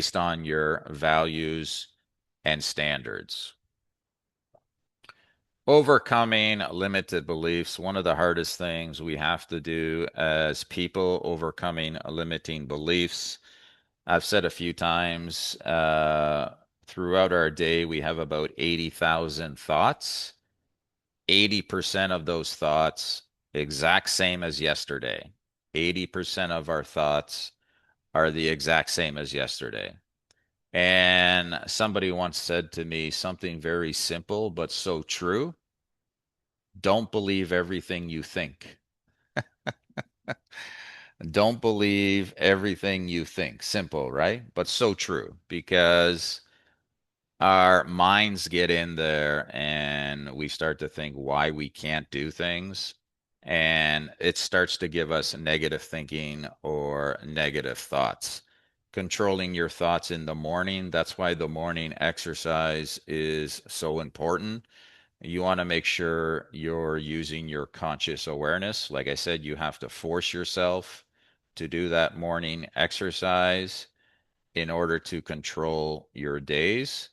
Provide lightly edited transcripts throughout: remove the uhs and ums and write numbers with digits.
based on your values and standards. Overcoming limited beliefs, one of the hardest things we have to do as people, overcoming limiting beliefs. I've said a few times, throughout our day, we have about 80,000 thoughts. 80% of those thoughts, exact same as yesterday. 80% of our thoughts are the exact same as yesterday. And somebody once said to me something very simple, but so true. Don't believe everything you think. Don't believe everything you think. Simple, right? But so true because our minds get in there and we start to think why we can't do things. And it starts to give us negative thinking or negative thoughts. Controlling your thoughts in the morning, that's why the morning exercise is so important. You want to make sure you're using your conscious awareness. Like I said, you have to force yourself to do that morning exercise in order to control your days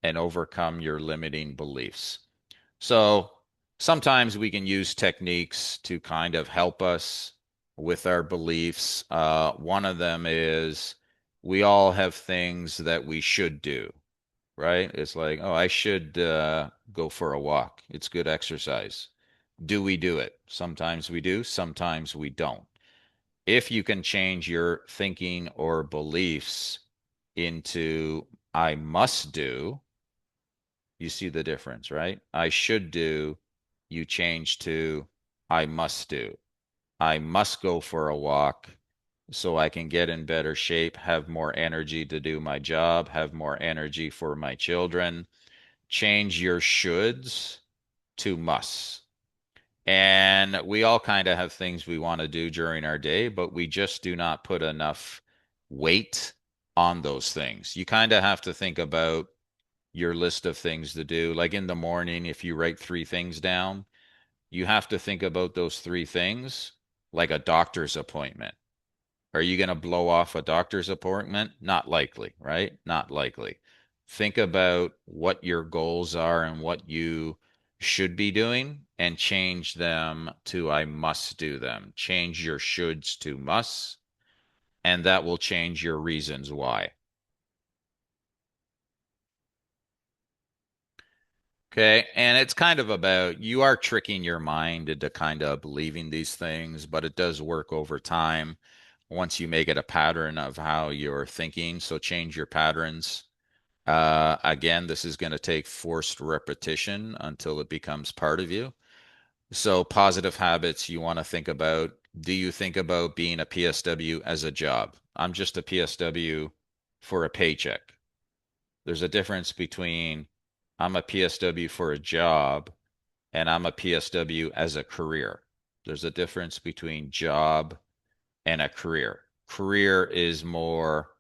and overcome your limiting beliefs. So sometimes we can use techniques to kind of help us with our beliefs. One of them is we all have things that we should do, right? It's like, oh, I should go for a walk. It's good exercise. Do we do it? Sometimes we do, sometimes we don't. If you can change your thinking or beliefs into I must do, you see the difference, right? I should do, you change to I must do. I must go for a walk so I can get in better shape, have more energy to do my job, have more energy for my children. Change your shoulds to musts. And we all kind of have things we want to do during our day, but we just do not put enough weight on those things. You kind of have to think about your list of things to do. Like in the morning, if you write three things down, you have to think about those three things like a doctor's appointment. Are you going to blow off a doctor's appointment? Not likely, right? Not likely. Think about what your goals are and what you should be doing and change them to I must do them. Change your shoulds to musts, and that will change your reasons why. Okay. And it's kind of about you are tricking your mind into kind of believing these things, but it does work over time once you make it a pattern of how you're thinking. So change your patterns. Again, this is going to take forced repetition until it becomes part of you. So, positive habits you want to think about. Do you think about being a PSW as a job? I'm just a PSW for a paycheck. There's a difference between I'm a PSW for a job and I'm a PSW as a career. There's a difference between job and a career. Career is more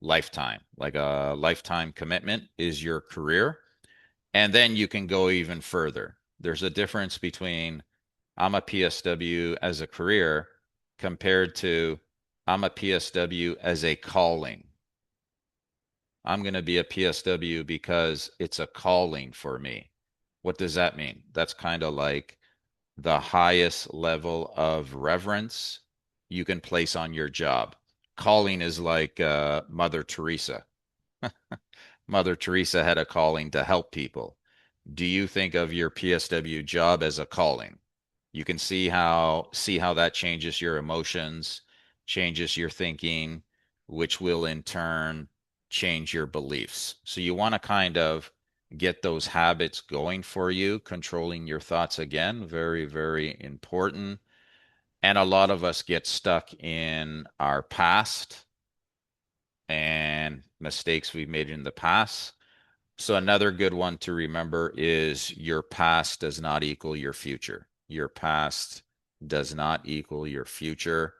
lifetime, like a lifetime commitment is your career. And then you can go even further. There's a difference between I'm a PSW as a career compared to I'm a PSW as a calling. I'm going to be a PSW because it's a calling for me. What does that mean? That's kind of like the highest level of reverence you can place on your job. Calling is like Mother Teresa. Mother Teresa had a calling to help people. Do you think of your PSW job as a calling? You can see how that changes your emotions, changes your thinking, which will in turn change your beliefs. So you want to kind of get those habits going for you, controlling your thoughts again, very, very important. And a lot of us get stuck in our past and mistakes we've made in the past. So another good one to remember is your past does not equal your future. Your past does not equal your future,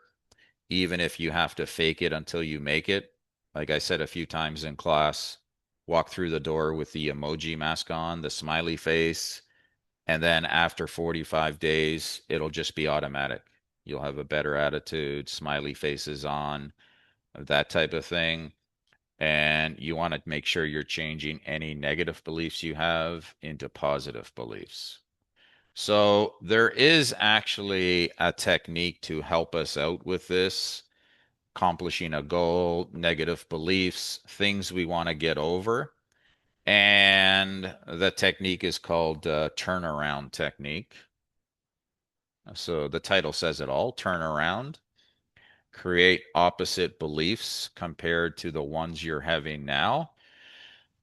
even if you have to fake it until you make it. Like I said a few times in class, walk through the door with the emoji mask on, the smiley face, and then after 45 days, it'll just be automatic. You'll have a better attitude, smiley faces on, that type of thing. And you want to make sure you're changing any negative beliefs you have into positive beliefs. So there is actually a technique to help us out with this, accomplishing a goal, negative beliefs, things we want to get over. And the technique is called turnaround technique. So the title says it all, turnaround. Create opposite beliefs compared to the ones you're having now.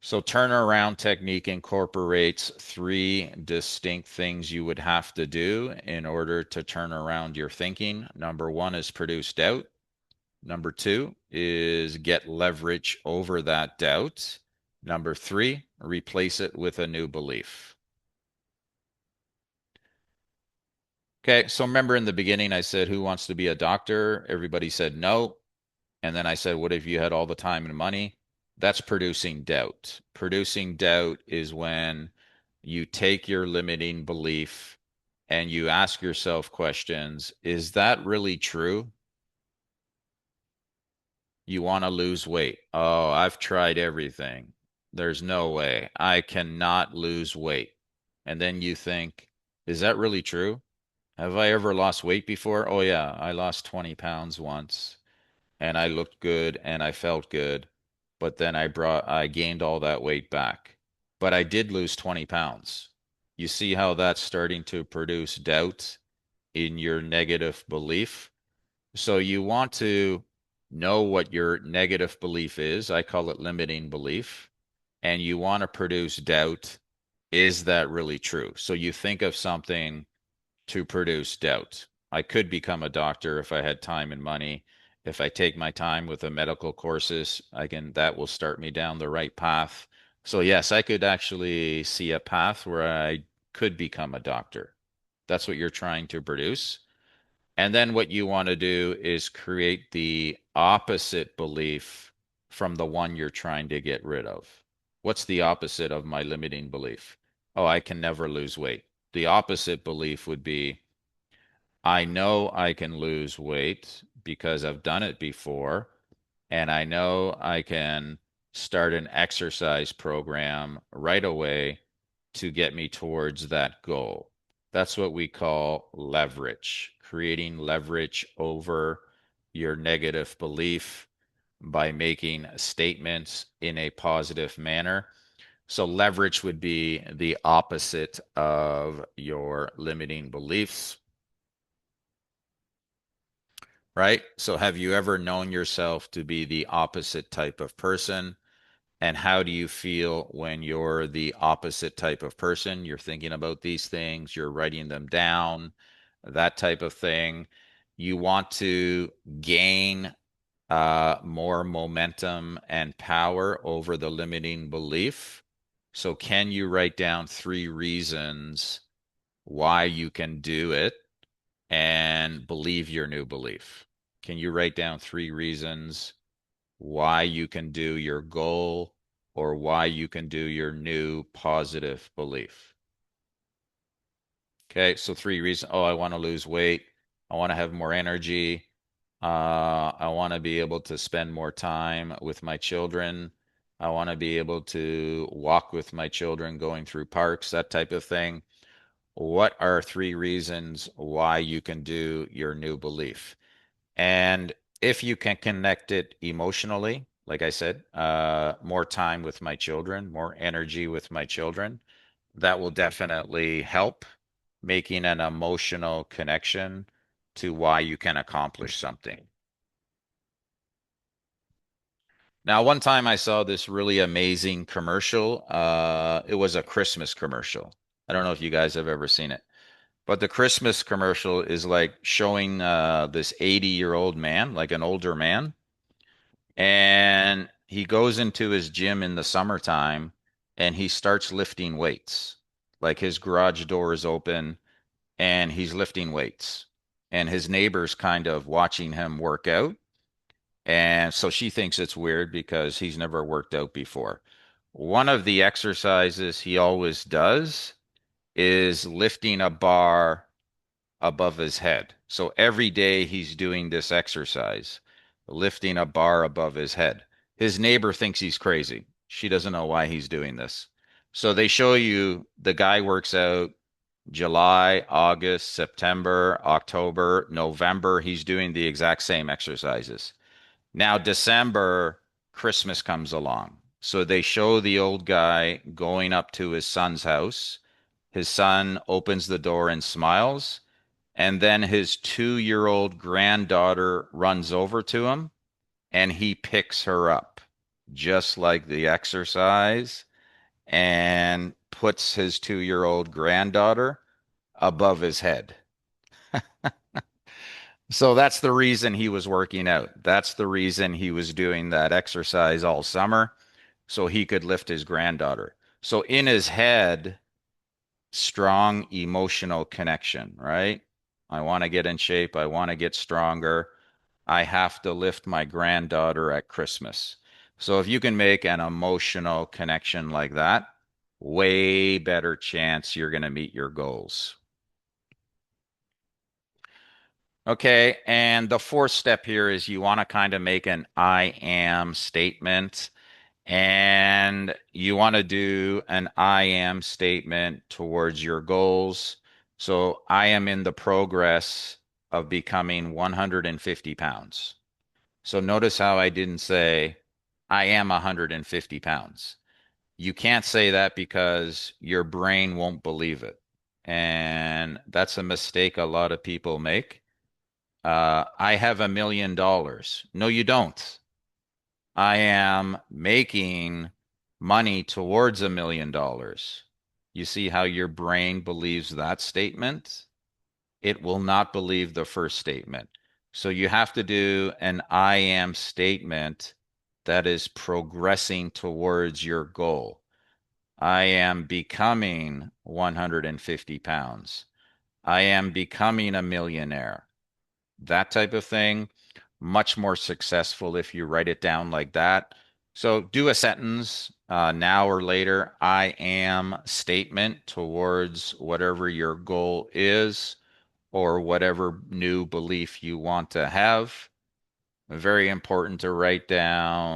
So turnaround technique incorporates three distinct things you would have to do in order to turn around your thinking. Number one is produce doubt. Number two is get leverage over that doubt. Number three, replace it with a new belief. Okay, so remember in the beginning, I said, who wants to be a doctor? Everybody said no. And then I said, what if you had all the time and money? That's producing doubt. Producing doubt is when you take your limiting belief and you ask yourself questions. Is that really true? You want to lose weight. Oh, I've tried everything. There's no way. I cannot lose weight. And then you think, is that really true? Have I ever lost weight before? Oh, yeah, I lost 20 pounds once and I looked good and I felt good. But then I gained all that weight back. But I did lose 20 pounds. You see how that's starting to produce doubt in your negative belief? So you want to know what your negative belief is. I call it limiting belief. And you want to produce doubt. Is that really true? So you think of something to produce doubt. I could become a doctor if I had time and money. If I take my time with the medical courses, that will start me down the right path. So yes, I could actually see a path where I could become a doctor. That's what you're trying to produce. And then what you want to do is create the opposite belief from the one you're trying to get rid of. What's the opposite of my limiting belief? Oh, I can never lose weight. The opposite belief would be, I know I can lose weight because I've done it before, and I know I can start an exercise program right away to get me towards that goal. That's what we call leverage, creating leverage over your negative belief by making statements in a positive manner. So, leverage would be the opposite of your limiting beliefs, right? So, have you ever known yourself to be the opposite type of person? And how do you feel when you're the opposite type of person? You're thinking about these things, you're writing them down, that type of thing. You want to gain more momentum and power over the limiting belief. So, can you write down three reasons why you can do it and believe your new belief? Can you write down three reasons why you can do your goal or why you can do your new positive belief? Okay, so three reasons. Oh, I want to lose weight. I want to have more energy. I want to be able to spend more time with my children. I want to be able to walk with my children going through parks, that type of thing. What are three reasons why you can do your new belief? And if you can connect it emotionally, like I said, more time with my children, more energy with my children, that will definitely help making an emotional connection to why you can accomplish something. Now, one time I saw this really amazing commercial. It was a Christmas commercial. I don't know if you guys have ever seen it, but the Christmas commercial is like showing this 80-year-old man, like an older man, and he goes into his gym in the summertime and he starts lifting weights. Like his garage door is open and he's lifting weights. And his neighbor's kind of watching him work out. And so she thinks it's weird because he's never worked out before. One of the exercises he always does is lifting a bar above his head. So every day he's doing this exercise, lifting a bar above his head. His neighbor thinks he's crazy. She doesn't know why he's doing this. So they show you the guy works out July, August, September, October, November. He's doing the exact same exercises. Now, December, Christmas comes along. So they show the old guy going up to his son's house. His son opens the door and smiles. And then his 2 year old granddaughter runs over to him and he picks her up, just like the exercise, and puts his 2 year old granddaughter above his head. So that's the reason he was working out. That's the reason he was doing that exercise all summer, so he could lift his granddaughter. So in his head, strong emotional connection, right? I want to get in shape. I want to get stronger. I have to lift my granddaughter at Christmas. So if you can make an emotional connection like that, way better chance you're going to meet your goals. Okay, and the fourth step here is you want to kind of make an I am statement, and you want to do an I am statement towards your goals. So I am in the progress of becoming 150 pounds. So notice how I didn't say I am 150 pounds. You can't say that because your brain won't believe it. And that's a mistake a lot of people make. I have $1 million. No, you don't. I am making money towards $1 million. You see how your brain believes that statement? It will not believe the first statement. So you have to do an I am statement that is progressing towards your goal. I am becoming 150 pounds. I am becoming a millionaire. That type of thing, much more successful if you write it down like that. So do a sentence now or later, I am statement towards whatever your goal is or whatever new belief you want to have. Very important to write down